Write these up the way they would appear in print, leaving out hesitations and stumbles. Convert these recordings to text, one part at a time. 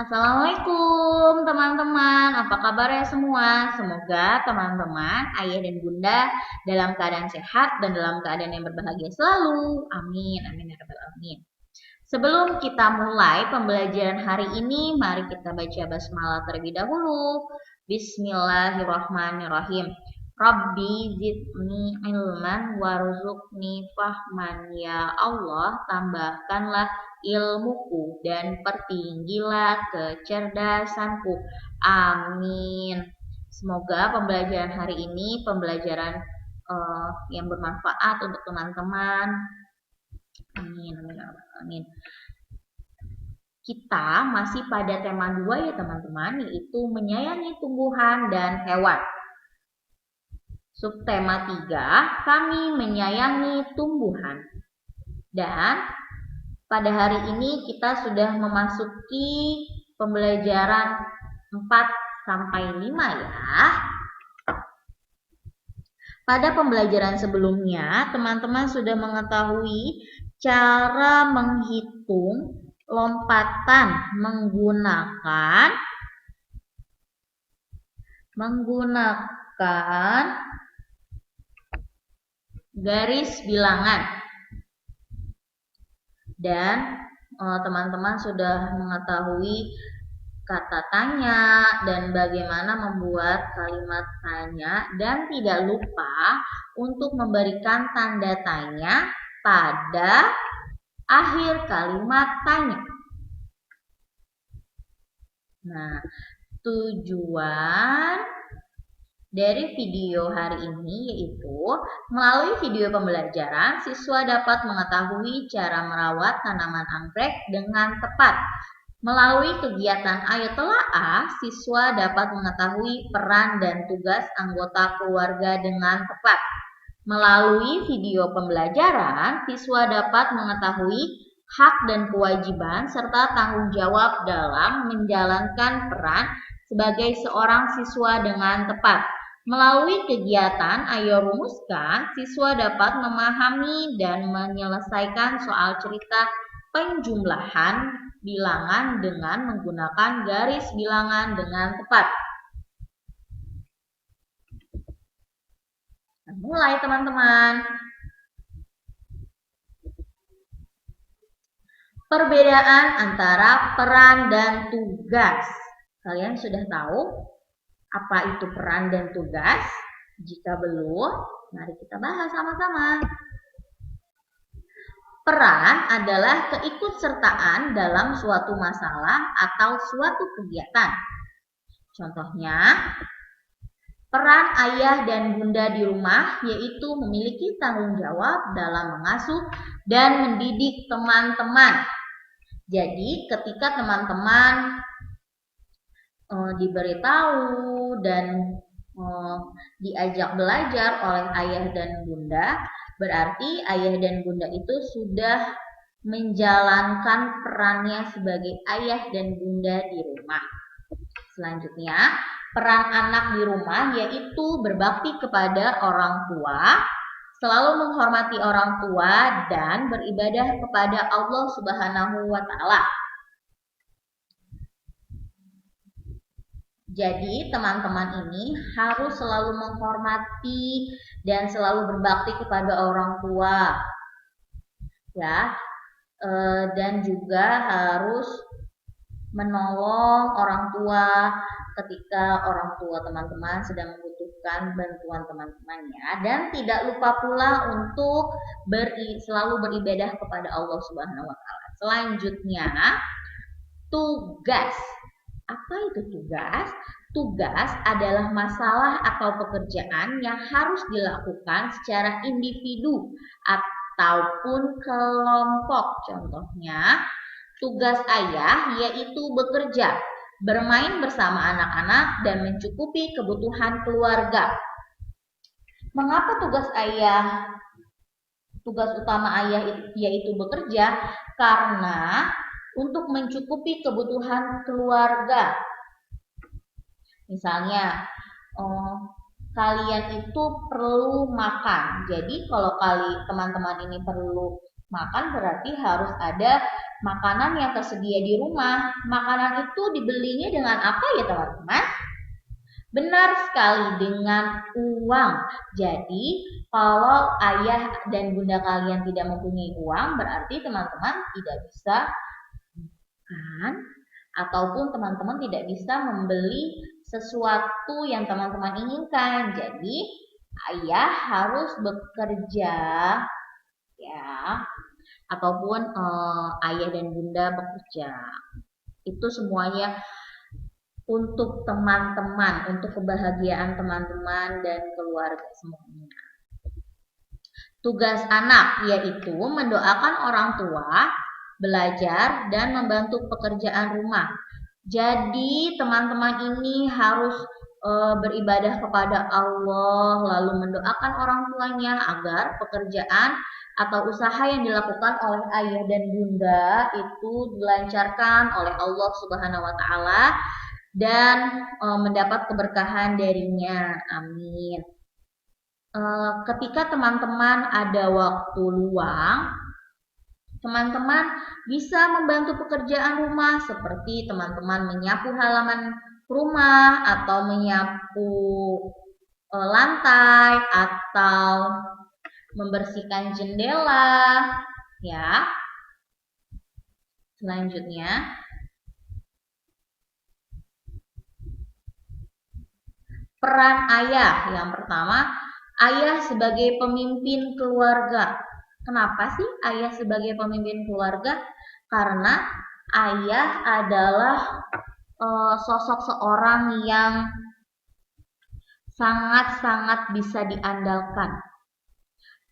Assalamualaikum teman-teman, apa kabarnya semua? Semoga teman-teman, ayah dan bunda dalam keadaan sehat dan dalam keadaan yang berbahagia selalu. Amin, amin ya rabbal alamin. Sebelum kita mulai pembelajaran hari ini, mari kita baca basmalah terlebih dahulu. Bismillahirrahmanirrahim. Rabbi zidni ilman warzuqni fahman. Ya Allah, tambahkanlah ilmuku dan pertinggilah kecerdasanku. Amin. Semoga pembelajaran hari ini pembelajaran yang bermanfaat untuk teman-teman. Amin, amin, amin. Kita masih pada tema 2 ya teman-teman, yaitu menyayangi tumbuhan dan hewan. Subtema 3, kami menyayangi tumbuhan. Dan pada hari ini kita sudah memasuki pembelajaran 4 sampai 5 ya. Pada pembelajaran sebelumnya, teman-teman sudah mengetahui cara menghitung lompatan menggunakan garis bilangan. Dan teman-teman sudah mengetahui kata tanya dan bagaimana membuat kalimat tanya, dan tidak lupa untuk memberikan tanda tanya pada akhir kalimat tanya. Nah, tujuan dari video hari ini yaitu melalui video pembelajaran, siswa dapat mengetahui cara merawat tanaman anggrek dengan tepat. Melalui kegiatan Ayo Telaah, siswa dapat mengetahui peran dan tugas anggota keluarga dengan tepat. Melalui video pembelajaran, siswa dapat mengetahui hak dan kewajiban serta tanggung jawab dalam menjalankan peran sebagai seorang siswa dengan tepat. Melalui kegiatan Ayo Rumuskan, siswa dapat memahami dan menyelesaikan soal cerita penjumlahan bilangan dengan menggunakan garis bilangan dengan tepat. Nah, mulai teman-teman. Perbedaan antara peran dan tugas. Kalian sudah tahu apa itu peran dan tugas? Jika belum, mari kita bahas sama-sama. Peran adalah keikutsertaan dalam suatu masalah atau suatu kegiatan. Contohnya, peran ayah dan bunda di rumah yaitu memiliki tanggung jawab dalam mengasuh dan mendidik teman-teman. Jadi, ketika teman-teman diberitahu dan diajak belajar oleh ayah dan bunda, berarti ayah dan bunda itu sudah menjalankan perannya sebagai ayah dan bunda di rumah. Selanjutnya, peran anak di rumah yaitu berbakti kepada orang tua, selalu menghormati orang tua, dan beribadah kepada Allah Subhanahu wa Ta'ala. Jadi teman-teman ini harus selalu menghormati dan selalu berbakti kepada orang tua, ya, dan juga harus menolong orang tua ketika orang tua teman-teman sedang membutuhkan bantuan teman-temannya, dan tidak lupa pula untuk selalu beribadah kepada Allah Subhanahu wa Ta'ala. Selanjutnya, tugas. Apa itu tugas? Tugas adalah masalah atau pekerjaan yang harus dilakukan secara individu ataupun kelompok. Contohnya, tugas ayah yaitu bekerja, bermain bersama anak-anak, dan mencukupi kebutuhan keluarga. Mengapa tugas utama ayah yaitu bekerja? Karena untuk mencukupi kebutuhan keluarga. Misalnya, kalian itu perlu makan. Jadi kalau teman-teman ini perlu makan, berarti harus ada makanan yang tersedia di rumah. Makanan itu dibelinya dengan apa ya teman-teman? Benar sekali, dengan uang. Jadi, kalau ayah dan bunda kalian tidak mempunyai uang, berarti teman-teman tidak bisa makan, ataupun teman-teman tidak bisa membeli sesuatu yang teman-teman inginkan. Jadi, ayah harus bekerja, ya, ataupun ayah dan bunda bekerja. Itu semuanya untuk teman-teman, untuk kebahagiaan teman-teman dan keluarga semuanya. Tugas anak yaitu mendoakan orang tua, belajar, dan membantu pekerjaan rumah. Jadi teman-teman ini harus beribadah kepada Allah, lalu mendoakan orang tuanya agar pekerjaan atau usaha yang dilakukan oleh ayah dan bunda itu dilancarkan oleh Allah Subhanahu wa taala dan mendapat keberkahan darinya. Amin. Ketika teman-teman ada waktu luang, teman-teman bisa membantu pekerjaan rumah seperti teman-teman menyapu halaman rumah atau menyapu lantai atau membersihkan jendela, ya. Selanjutnya, peran ayah. Yang pertama, ayah sebagai pemimpin keluarga. Kenapa sih ayah sebagai pemimpin keluarga? Karena ayah adalah sosok seorang yang sangat-sangat bisa diandalkan.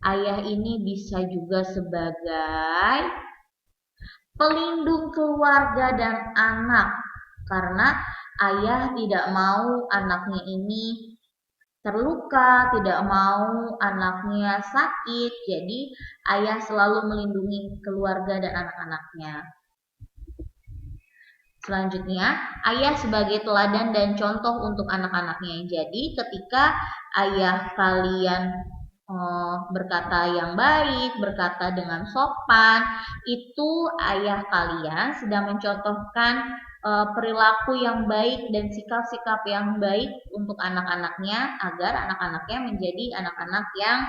Ayah ini bisa juga sebagai pelindung keluarga dan anak. Karena ayah tidak mau anaknya ini terluka, tidak mau anaknya sakit. Jadi ayah selalu melindungi keluarga dan anak-anaknya. Selanjutnya, ayah sebagai teladan dan contoh untuk anak-anaknya. Jadi ketika ayah kalian berkata yang baik, berkata dengan sopan, itu ayah kalian sedang mencontohkan perilaku yang baik dan sikap-sikap yang baik untuk anak-anaknya agar anak-anaknya menjadi anak-anak yang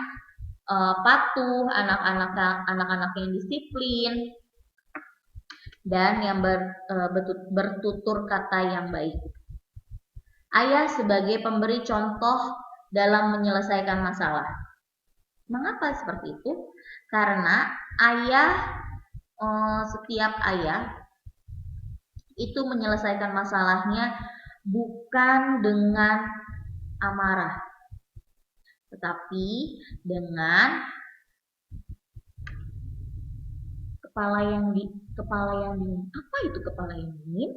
patuh, anak-anak yang disiplin dan yang bertutur kata yang baik. Ayah sebagai pemberi contoh dalam menyelesaikan masalah. Mengapa seperti itu? Karena setiap ayah itu menyelesaikan masalahnya bukan dengan amarah, tetapi dengan kepala yang dingin. Apa itu kepala yang dingin?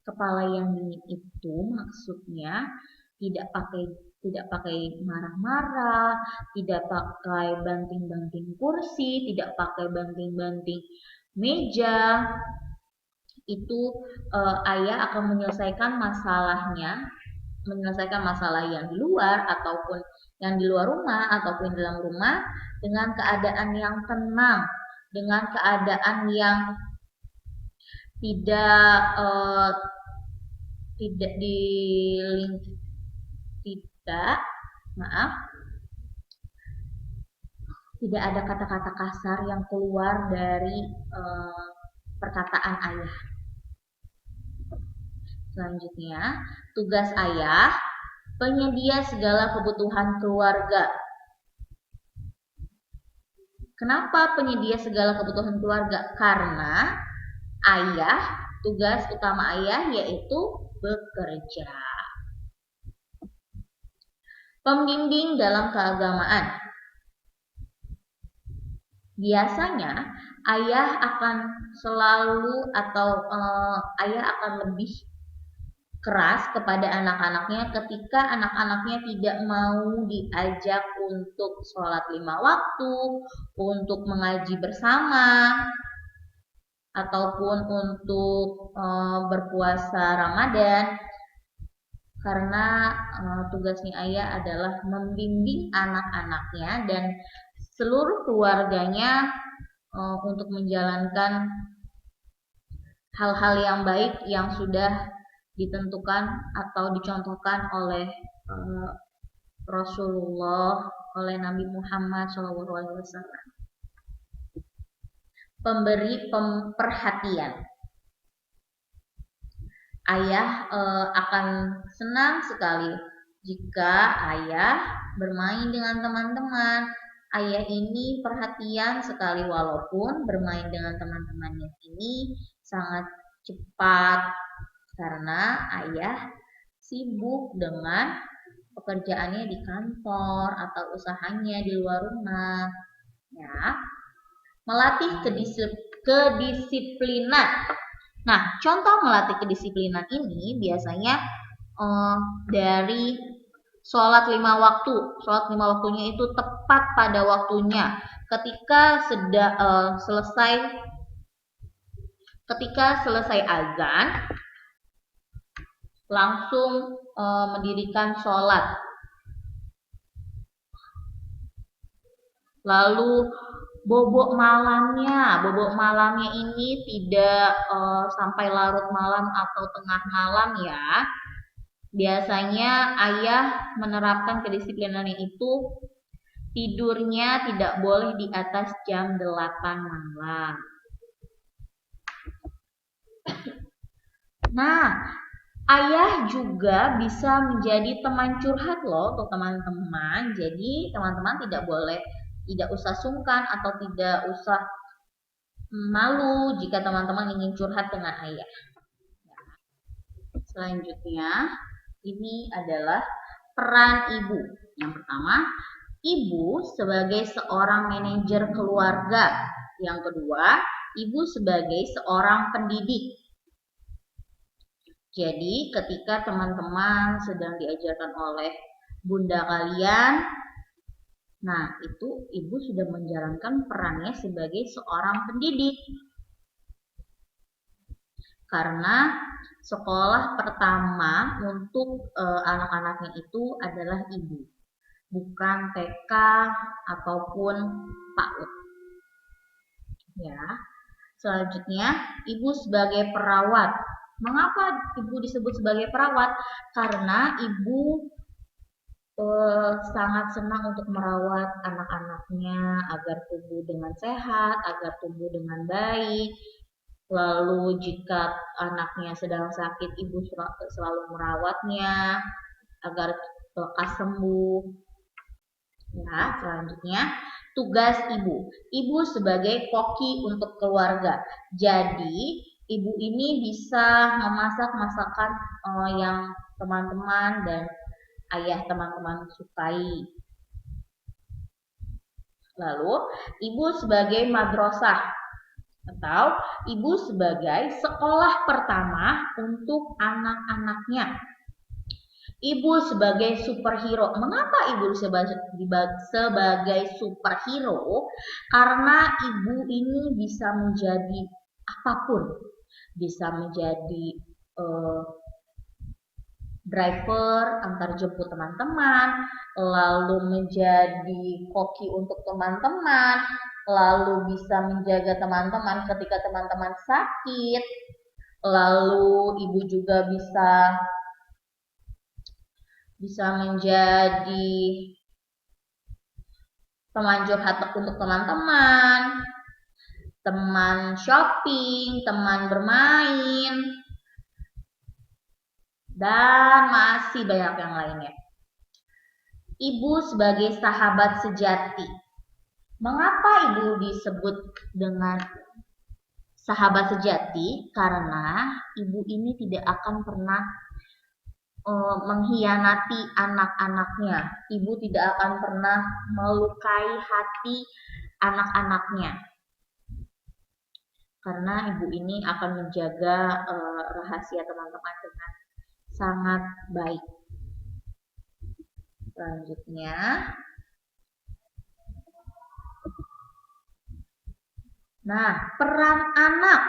Kepala yang dingin itu maksudnya tidak pakai marah-marah, tidak pakai banting-banting kursi, tidak pakai banting-banting meja. Itu ayah akan menyelesaikan masalah yang di luar ataupun yang di luar rumah ataupun dalam rumah dengan keadaan yang tenang, dengan keadaan yang tidak ada kata-kata kasar yang keluar dari perkataan ayah. Selanjutnya, tugas ayah penyedia segala kebutuhan keluarga. Kenapa penyedia segala kebutuhan keluarga? Karena tugas utama ayah yaitu bekerja. Pembimbing dalam keagamaan. Biasanya ayah akan lebih keras kepada anak-anaknya ketika anak-anaknya tidak mau diajak untuk sholat 5 waktu, untuk mengaji bersama, ataupun untuk berpuasa Ramadan. Karena tugasnya ayah adalah membimbing anak-anaknya dan seluruh keluarganya untuk menjalankan hal-hal yang baik yang sudah ditentukan atau dicontohkan oleh Rasulullah, oleh Nabi Muhammad SAW. Pemberi perhatian. Ayah akan senang sekali jika ayah bermain dengan teman-teman. Ayah ini perhatian sekali walaupun bermain dengan teman-temannya ini sangat cepat karena ayah sibuk dengan pekerjaannya di kantor atau usahanya di luar rumah. Ya, melatih kedisiplinan. Nah, contoh melatih kedisiplinan ini biasanya dari sholat 5 waktu. Sholat 5 waktunya itu tepat pada waktunya. Ketika selesai azan, langsung mendirikan sholat. Lalu bobok malamnya ini tidak sampai larut malam atau tengah malam ya. Biasanya ayah menerapkan kedisiplinannya itu tidurnya tidak boleh di atas jam 8 malam. Nah, ayah juga bisa menjadi teman curhat loh untuk teman-teman. Jadi teman-teman tidak usah sungkan atau tidak usah malu jika teman-teman ingin curhat dengan ayah. Selanjutnya, ini adalah peran ibu. Yang pertama, ibu sebagai seorang manajer keluarga. Yang kedua, ibu sebagai seorang pendidik. Jadi, ketika teman-teman sedang diajarkan oleh bunda kalian, nah itu ibu sudah menjalankan perannya sebagai seorang pendidik. Karena sekolah pertama untuk anak-anaknya itu adalah ibu, bukan TK ataupun PAUD. Ya. Selanjutnya, ibu sebagai perawat. Mengapa ibu disebut sebagai perawat? Karena ibu sangat senang untuk merawat anak-anaknya agar tumbuh dengan sehat, agar tumbuh dengan baik. Lalu jika anaknya sedang sakit, ibu selalu merawatnya agar lekas sembuh. Ya, selanjutnya tugas ibu. Ibu sebagai koki untuk keluarga. Jadi, ibu ini bisa memasak masakan yang teman-teman dan ayah teman-teman sukai. Lalu, ibu sebagai madrasah atau ibu sebagai sekolah pertama untuk anak-anaknya. Ibu sebagai superhero. Mengapa ibu sebagai superhero? Karena ibu ini bisa menjadi apapun. Bisa menjadi driver antar jemput teman-teman, lalu menjadi koki untuk teman-teman, lalu bisa menjaga teman-teman ketika teman-teman sakit, lalu ibu juga bisa menjadi teman curhat untuk teman-teman, teman shopping, teman bermain, dan masih banyak yang lainnya. Ibu sebagai sahabat sejati. Mengapa ibu disebut dengan sahabat sejati? Karena ibu ini tidak akan pernah mengkhianati anak-anaknya. Ibu tidak akan pernah melukai hati anak-anaknya. Karena ibu ini akan menjaga rahasia teman-teman dengan sangat baik. Selanjutnya, nah, peran anak.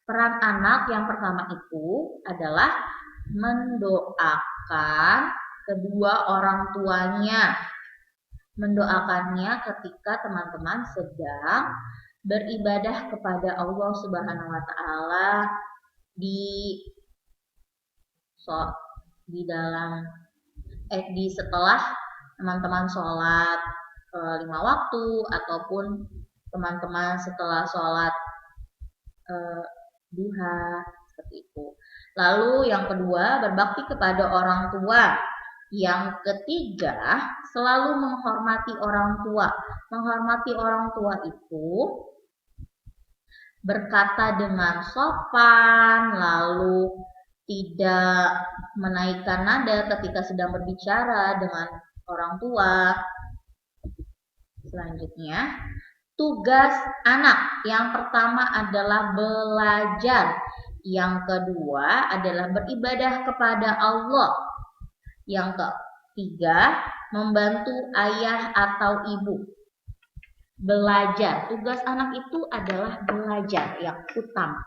Peran anak yang pertama itu adalah mendoakan kedua orang tuanya. Mendoakannya ketika teman-teman sedang beribadah kepada Allah Subhanahu wa taala di di dalam di setelah teman-teman sholat 5 waktu ataupun teman-teman setelah sholat duha seperti itu. Lalu yang kedua, berbakti kepada orang tua. Yang ketiga, selalu menghormati orang tua. Menghormati orang tua itu berkata dengan sopan, lalu tidak menaikkan nada ketika sedang berbicara dengan orang tua. Selanjutnya, tugas anak. Yang pertama adalah belajar. Yang kedua adalah beribadah kepada Allah. Yang ketiga, membantu ayah atau ibu. Belajar. Tugas anak itu adalah belajar yang utama.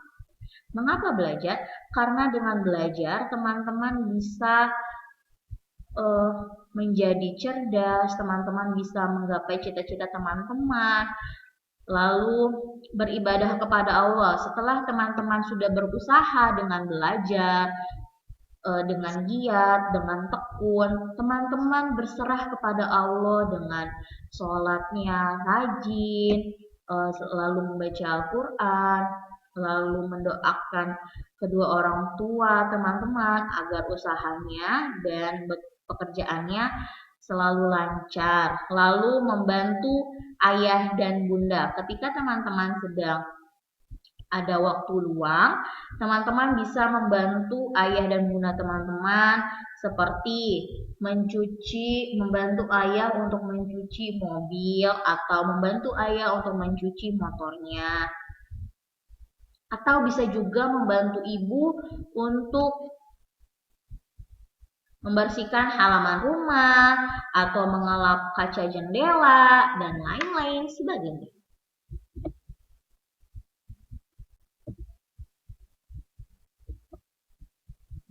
Mengapa belajar? Karena dengan belajar teman-teman bisa menjadi cerdas, teman-teman bisa menggapai cita-cita teman-teman, lalu beribadah kepada Allah. Setelah teman-teman sudah berusaha dengan belajar, dengan giat, dengan tekun, teman-teman berserah kepada Allah dengan sholatnya rajin, lalu membaca Al-Quran, lalu mendoakan kedua orang tua teman-teman agar usahanya dan pekerjaannya selalu lancar, lalu membantu ayah dan bunda. Ketika teman-teman sedang ada waktu luang, teman-teman bisa membantu ayah dan bunda teman-teman seperti membantu ayah untuk mencuci mobil atau membantu ayah untuk mencuci motornya. Atau bisa juga membantu ibu untuk membersihkan halaman rumah atau mengelap kaca jendela dan lain-lain sebagainya.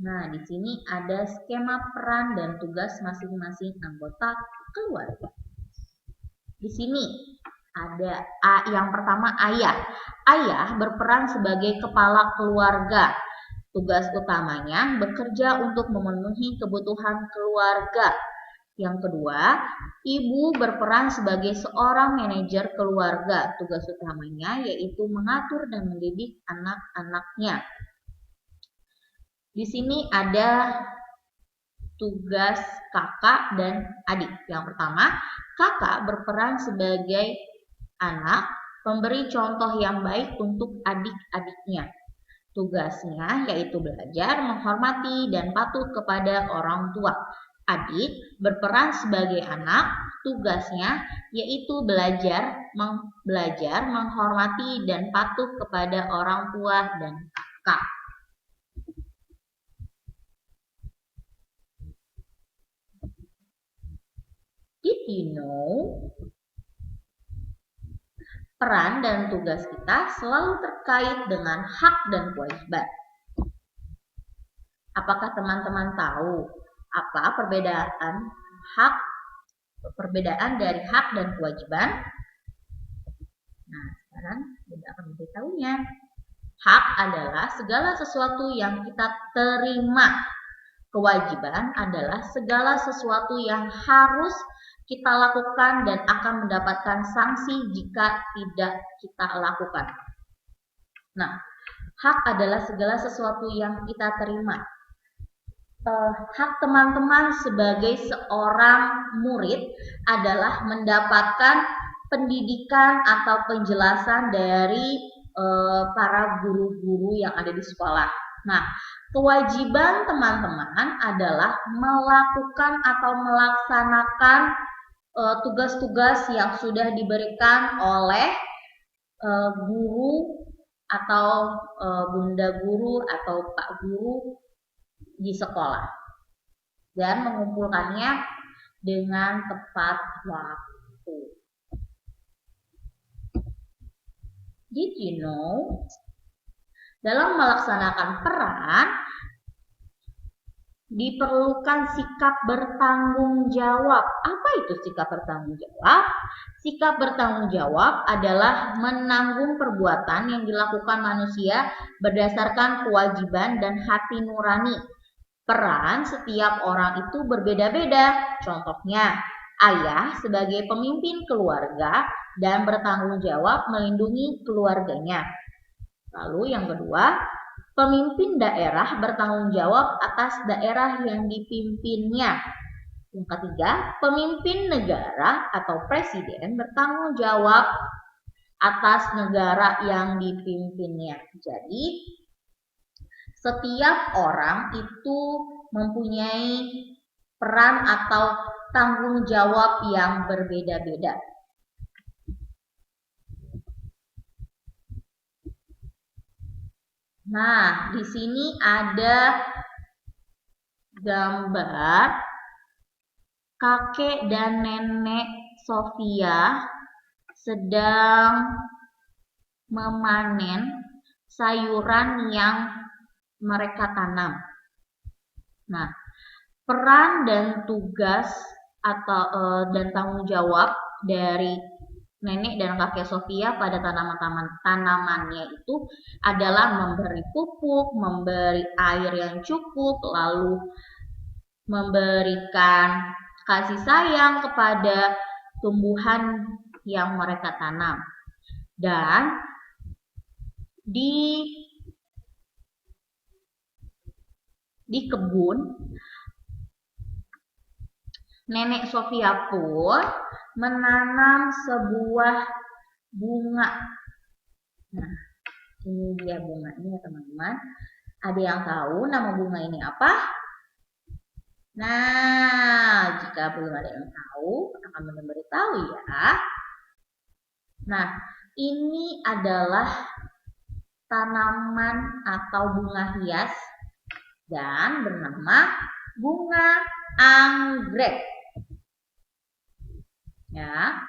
Nah, di sini ada skema peran dan tugas masing-masing anggota keluarga. Di sini ada yang pertama ayah. Ayah berperan sebagai kepala keluarga. Tugas utamanya bekerja untuk memenuhi kebutuhan keluarga. Yang kedua, ibu berperan sebagai seorang manajer keluarga. Tugas utamanya yaitu mengatur dan mendidik anak-anaknya. Di sini ada tugas kakak dan adik. Yang pertama, kakak berperan sebagai anak, pemberi contoh yang baik untuk adik-adiknya. Tugasnya yaitu belajar, menghormati, dan patuh kepada orang tua. Adik berperan sebagai anak, tugasnya yaitu belajar, menghormati, dan patuh kepada orang tua dan kakak. Did you know? Peran dan tugas kita selalu terkait dengan hak dan kewajiban. Apakah teman-teman tahu apa perbedaan dari hak dan kewajiban? Nah, sekarang kita akan memberitahunya. Hak adalah segala sesuatu yang kita terima. Kewajiban adalah segala sesuatu yang harus kita lakukan dan akan mendapatkan sanksi jika tidak kita lakukan. Nah, hak adalah segala sesuatu yang kita terima. Hak teman-teman sebagai seorang murid adalah mendapatkan pendidikan atau penjelasan dari para guru-guru yang ada di sekolah. Nah, kewajiban teman-teman adalah melakukan atau melaksanakan tugas-tugas yang sudah diberikan oleh guru atau bunda guru atau pak guru di sekolah dan mengumpulkannya dengan tepat waktu. Did you know? Dalam melaksanakan peran, diperlukan sikap bertanggung jawab. Apa itu sikap bertanggung jawab? Sikap bertanggung jawab adalah menanggung perbuatan yang dilakukan manusia berdasarkan kewajiban dan hati nurani. Peran setiap orang itu berbeda-beda. Contohnya, ayah sebagai pemimpin keluarga dan bertanggung jawab melindungi keluarganya. Lalu yang kedua, pemimpin daerah bertanggung jawab atas daerah yang dipimpinnya. Yang ketiga, pemimpin negara atau presiden bertanggung jawab atas negara yang dipimpinnya. Jadi, setiap orang itu mempunyai peran atau tanggung jawab yang berbeda-beda. Nah, di sini ada gambar kakek dan nenek Sofia sedang memanen sayuran yang mereka tanam. Nah, peran dan tugas atau dan tanggung jawab dari nenek dan kakek Sofia pada tanamannya itu adalah memberi pupuk, memberi air yang cukup, lalu memberikan kasih sayang kepada tumbuhan yang mereka tanam. Dan di kebun, nenek Sofia pun menanam sebuah bunga. Nah, ini dia bunganya teman-teman. Ada yang tahu nama bunga ini apa? Nah, jika belum ada yang tahu, akan memberitahu ya. Nah, ini adalah tanaman atau bunga hias dan bernama bunga anggrek. Ya.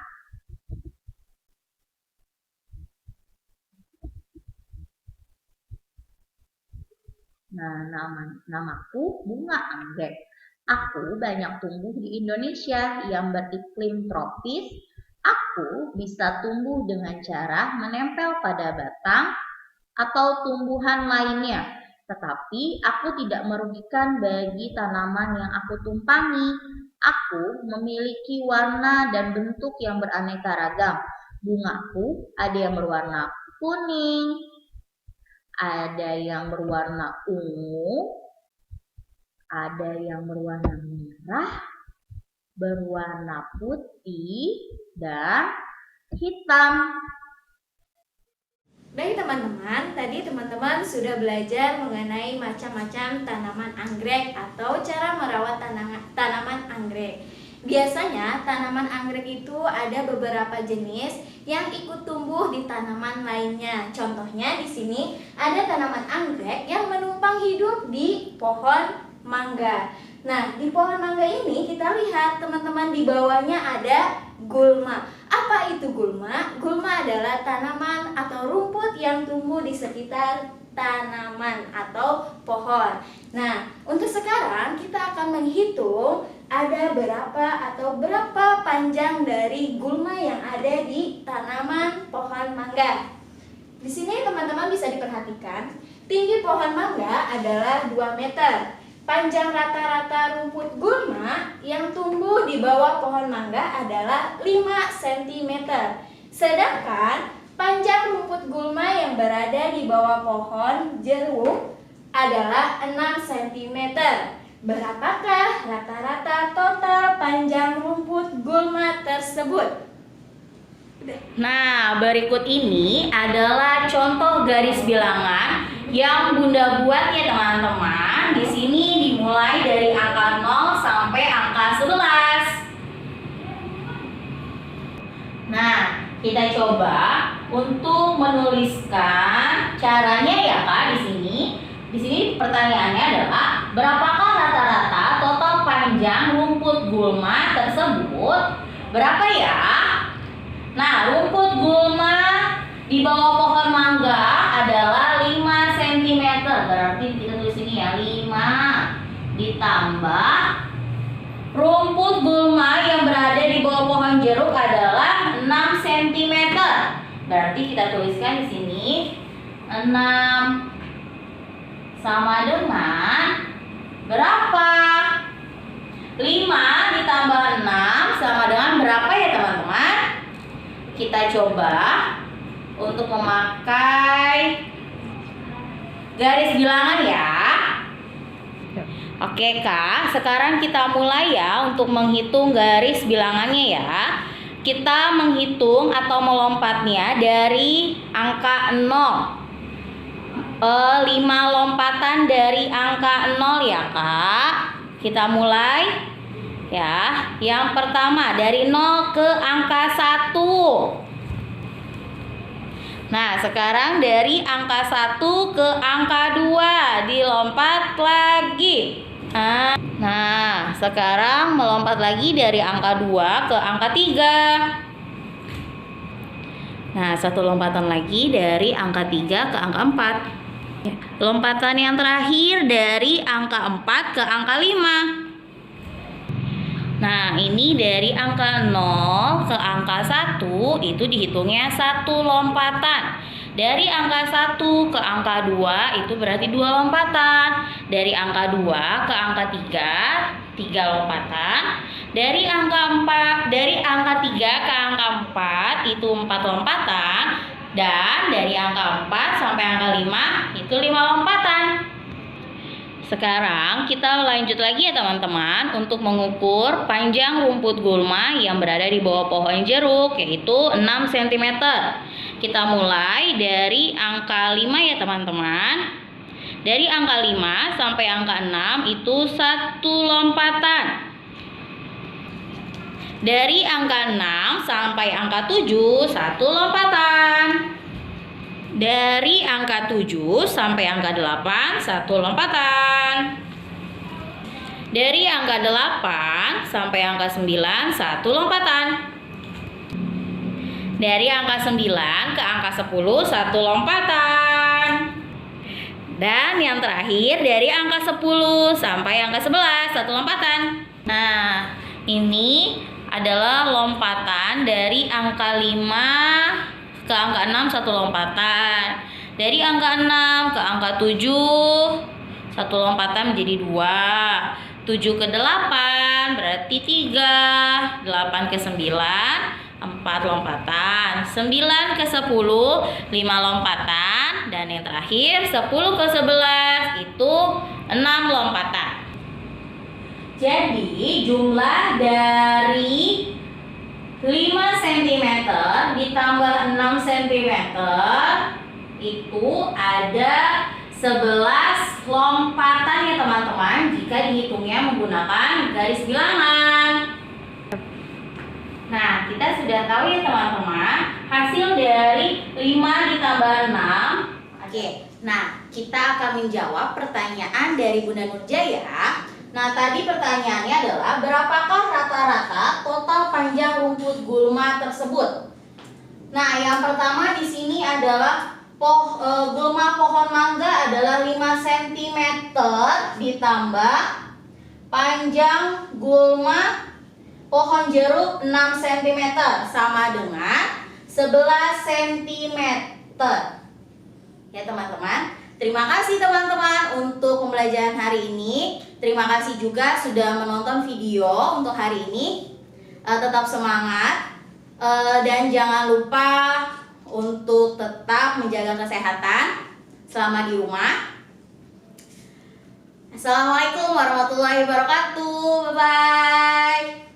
Nah, namaku bunga anggrek. Aku banyak tumbuh di Indonesia yang beriklim tropis. Aku bisa tumbuh dengan cara menempel pada batang atau tumbuhan lainnya. Tetapi aku tidak merugikan bagi tanaman yang aku tumpangi. Aku memiliki warna dan bentuk yang beraneka ragam. Bungaku ada yang berwarna kuning, ada yang berwarna ungu, ada yang berwarna merah, berwarna putih, dan hitam. Baik teman-teman, tadi teman-teman sudah belajar mengenai macam-macam tanaman anggrek atau cara merawat tanaman anggrek. Biasanya tanaman anggrek itu ada beberapa jenis yang ikut tumbuh di tanaman lainnya. Contohnya di sini ada tanaman anggrek yang menumpang hidup di pohon mangga. Nah, di pohon mangga ini kita lihat teman-teman di bawahnya ada gulma. Apa itu gulma? Gulma adalah tanaman atau rumput yang tumbuh di sekitar tanaman atau pohon. Nah, untuk sekarang kita akan menghitung ada berapa panjang dari gulma yang ada di tanaman pohon mangga. Di sini teman-teman bisa diperhatikan, tinggi pohon mangga adalah 2 meter. Panjang rata-rata rumput gulma yang tumbuh di bawah pohon mangga adalah 5 cm. Sedangkan panjang rumput gulma yang berada di bawah pohon jeruk adalah 6 cm. Berapakah rata-rata total panjang rumput gulma tersebut? Nah, berikut ini adalah contoh garis bilangan yang Bunda buat ya teman-teman. Di sini dimulai dari angka 0 sampai angka 11. Nah, kita coba untuk menuliskan caranya ya Kak di sini. Di sini pertanyaannya adalah berapakah rata-rata total panjang rumput gulma tersebut? Berapa ya? Nah, rumput gulma di bawah pohon mangga adalah 5 cm. Berarti kita tulis ini ya, 5 ditambah rumput gulma yang berada di bawah pohon jeruk adalah 6 cm. Berarti kita tuliskan di sini 6 sama dengan berapa? 5 ditambah 6 sama dengan berapa ya teman-teman? Kita coba untuk memakai garis bilangan ya. Oke Kak, sekarang kita mulai ya untuk menghitung garis bilangannya ya. Kita menghitung atau melompatnya dari angka 0. 5 lompatan dari angka 0 ya Kak. Kita mulai ya. Yang pertama dari 0 ke angka 1. Nah, sekarang dari angka 1 ke angka 2 dilompat lagi. Nah, sekarang melompat lagi dari angka 2 ke angka 3. Nah, satu lompatan lagi dari angka 3 ke angka 4. Lompatan yang terakhir dari angka 4 ke angka 5. Nah, ini dari angka 0 ke angka 1 itu dihitungnya satu lompatan. Dari angka 1 ke angka 2 itu berarti 2 lompatan. Dari angka 2 ke angka 3 lompatan. Dari angka 3 ke angka 4 itu 4 lompatan. Dan dari angka 4 sampai angka 5 itu 5 lompatan. Sekarang kita lanjut lagi ya teman-teman untuk mengukur panjang rumput gulma yang berada di bawah pohon jeruk, yaitu 6 cm. Kita mulai dari angka 5 ya teman-teman. Dari angka 5 sampai angka 6 itu satu lompatan. Dari angka 6 sampai angka 7 satu lompatan. Dari angka 7 sampai angka 8 satu lompatan. Dari angka 8 sampai angka 9 satu lompatan. Dari angka 9 ke angka 10 satu lompatan. Dan yang terakhir dari angka 10 sampai angka 11 satu lompatan. Nah, ini adalah lompatan dari angka 5 ke angka 6 satu lompatan. Dari angka 6 ke angka 7 satu lompatan menjadi 2. 7 ke 8 berarti 3. 8 ke 9 4 lompatan. 9 ke 10 5 lompatan. Dan yang terakhir 10 ke 11 itu 6 lompatan. Jadi jumlah dari 5 cm ditambah 6 cm itu ada 11 lompatan ya teman-teman jika dihitungnya menggunakan garis bilangan. Nah, kita sudah tahu ya teman-teman hasil dari 5 ditambah 6. Oke, nah kita akan menjawab pertanyaan dari Bunda Nurjaya. Nah, tadi pertanyaannya adalah berapakah rata-rata total panjang rumput gulma tersebut? Nah, yang pertama di sini adalah gulma pohon mangga adalah 5 cm ditambah panjang gulma pohon jeruk 6 cm sama dengan 11 cm. Ya, teman-teman. Terima kasih teman-teman untuk pembelajaran hari ini. Terima kasih juga sudah menonton video untuk hari ini. Tetap semangat dan jangan lupa untuk tetap menjaga kesehatan selama di rumah. Assalamualaikum warahmatullahi wabarakatuh. Bye-bye.